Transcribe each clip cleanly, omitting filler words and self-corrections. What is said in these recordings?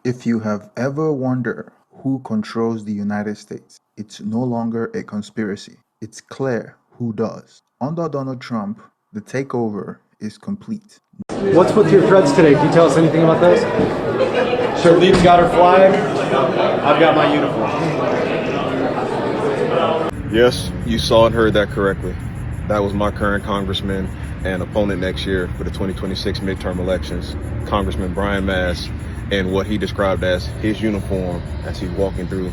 If you have ever wondered who controls the United States, it's no longer a conspiracy. It's clear who does. Under Donald Trump, the takeover is complete. What's with your threads today? Can you tell us anything about those? Charlene's got her flag. I've got my uniform. Yes, you saw and heard that correctly. That was my current congressman and opponent next year for the 2026 midterm elections, Congressman Brian Mast, and what he described as his uniform as he's walking through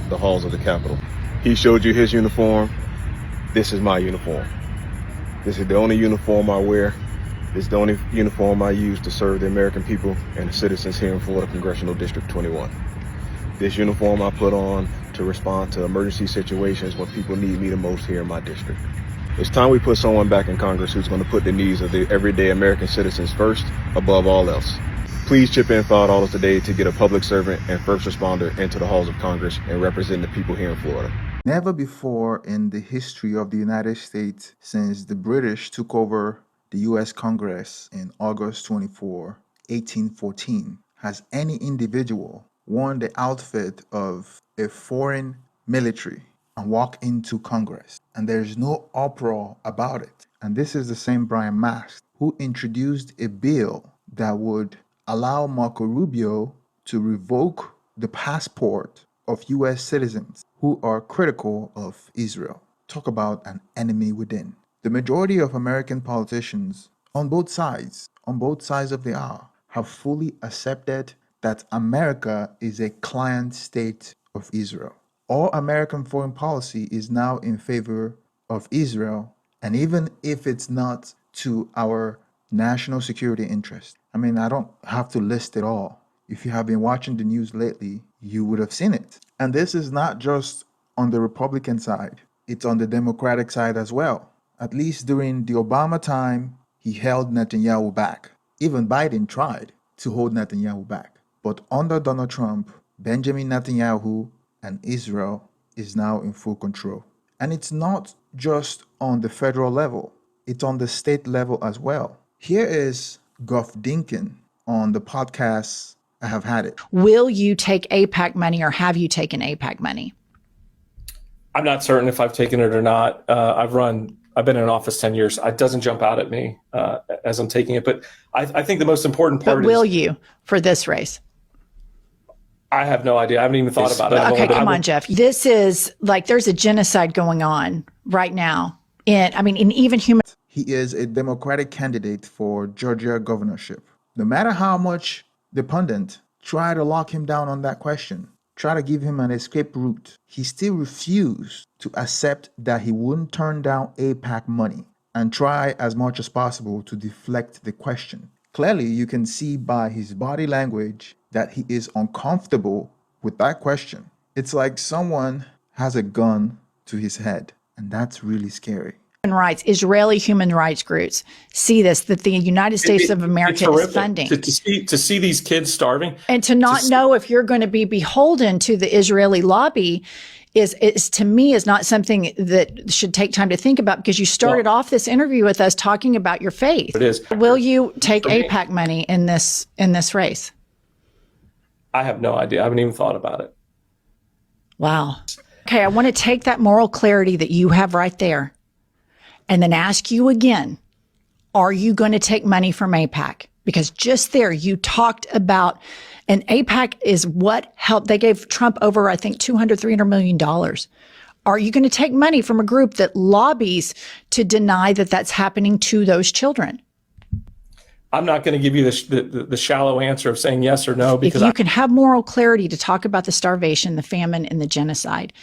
the halls of the Capitol. He showed you his uniform. This is my uniform. This is the only uniform I wear. This is the only uniform I use to serve the American people and the citizens here in Florida Congressional District 21. This uniform I put on to respond to emergency situations when people need me the most here in my district. It's time we put someone back in Congress who's going to put the needs of the everyday American citizens first above all else. Please chip in $5 today to get a public servant and first responder into the halls of Congress and represent the people here in Florida. Never before in the history of the United States since the British took over the U.S. Congress in August 24, 1814, has any individual worn the outfit of a foreign military and walk into Congress. And there's no uproar about it. And this is the same Brian Mast who introduced a bill that would allow Marco Rubio to revoke the passport of U.S. citizens who are critical of Israel. Talk about an enemy within. The majority of American politicians on both sides of the aisle, have fully accepted that America is a client state of Israel. All American foreign policy is now in favor of Israel, and even if it's not to our national security interest. I mean, I don't have to list it all. If you have been watching the news lately, you would have seen it. And this is not just on the Republican side, it's on the Democratic side as well. At least during the Obama time, he held Netanyahu back. Even Biden tried to hold Netanyahu back. But under Donald Trump, Benjamin Netanyahu and Israel is now in full control. And it's not just on the federal level, it's on the state level as well. Here is Goff Dinkin on the podcast I Have Had It. Will you take AIPAC money, or have you taken AIPAC money? I'm not certain if I've taken it or not. I've been in office 10 years. It doesn't jump out at me as I'm taking it. But I think the most important part but will you for this race? I have no idea. I haven't even thought about it. Okay, come on, Jeff. This is like there's a genocide going on right now. In even human. He is a Democratic candidate for Georgia governorship. No matter how much the pundit try to lock him down on that question, try to give him an escape route, he still refused to accept that he wouldn't turn down AIPAC money and try as much as possible to deflect the question. Clearly, you can see by his body language that he is uncomfortable with that question. It's like someone has a gun to his head, and that's really scary. Rights, Israeli human rights groups see this, that the United States of America is funding. To see these kids starving. And to not know if you're going to be beholden to the Israeli lobby is to me is not something that should take time to think about, because you started off this interview with us talking about your faith. It is. Will you take AIPAC money in this race? I have no idea. I haven't even thought about it. Wow. Okay, I want to take that moral clarity that you have right there and then ask you again, are you going to take money from AIPAC? Because just there you talked about, and AIPAC is what helped. They gave Trump over, I think, $200-300 million. Are you going to take money from a group that lobbies to deny that that's happening to those children? I'm not going to give you the shallow answer of saying yes or no, because if you can have moral clarity to talk about the starvation, the famine, and the genocide,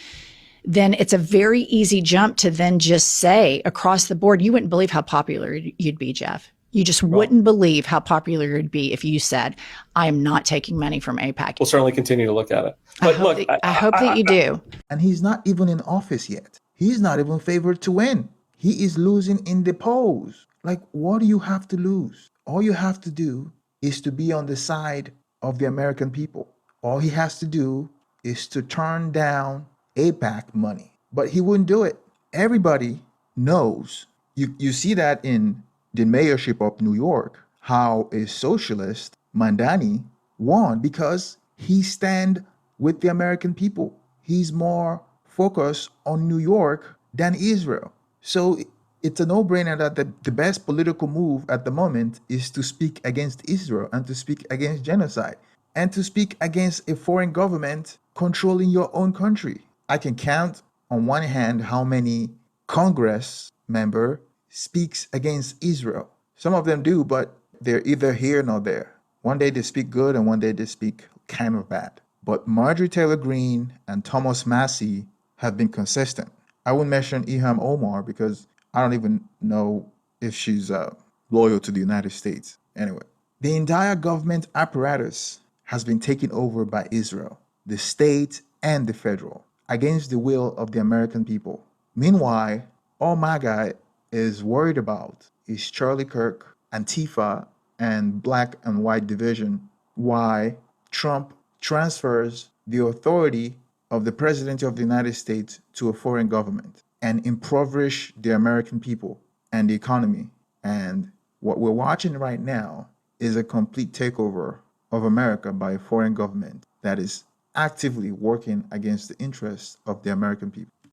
then it's a very easy jump to then just say across the board, you wouldn't believe how popular you'd be, Jeff. You just wouldn't believe how popular you'd be if you said, I am not taking money from AIPAC. We'll certainly continue to look at it. But I hope that you do. And he's not even in office yet. He's not even favored to win. He is losing in the polls. Like, what do you have to lose? All you have to do is to be on the side of the American people. All he has to do is to turn down AIPAC money. But he wouldn't do it. Everybody knows. You see that in the mayorship of New York, how a socialist, Mandani, won because he stand with the American people. He's more focused on New York than Israel. So it's a no-brainer that the best political move at the moment is to speak against Israel and to speak against genocide and to speak against a foreign government controlling your own country. I can count on one hand how many Congress member speaks against Israel. Some of them do, but they're either here nor there. One day they speak good and one day they speak kind of bad. But Marjorie Taylor Greene and Thomas Massie have been consistent. I wouldn't mention Ilhan Omar because I don't even know if she's loyal to the United States. Anyway, the entire government apparatus has been taken over by Israel, the state and the federal, against the will of the American people. Meanwhile, all MAGA is worried about is Charlie Kirk, Antifa, and black and white division. Why Trump transfers the authority of the President of the United States to a foreign government and impoverish the American people and the economy. And what we're watching right now is a complete takeover of America by a foreign government that is actively working against the interests of the American people.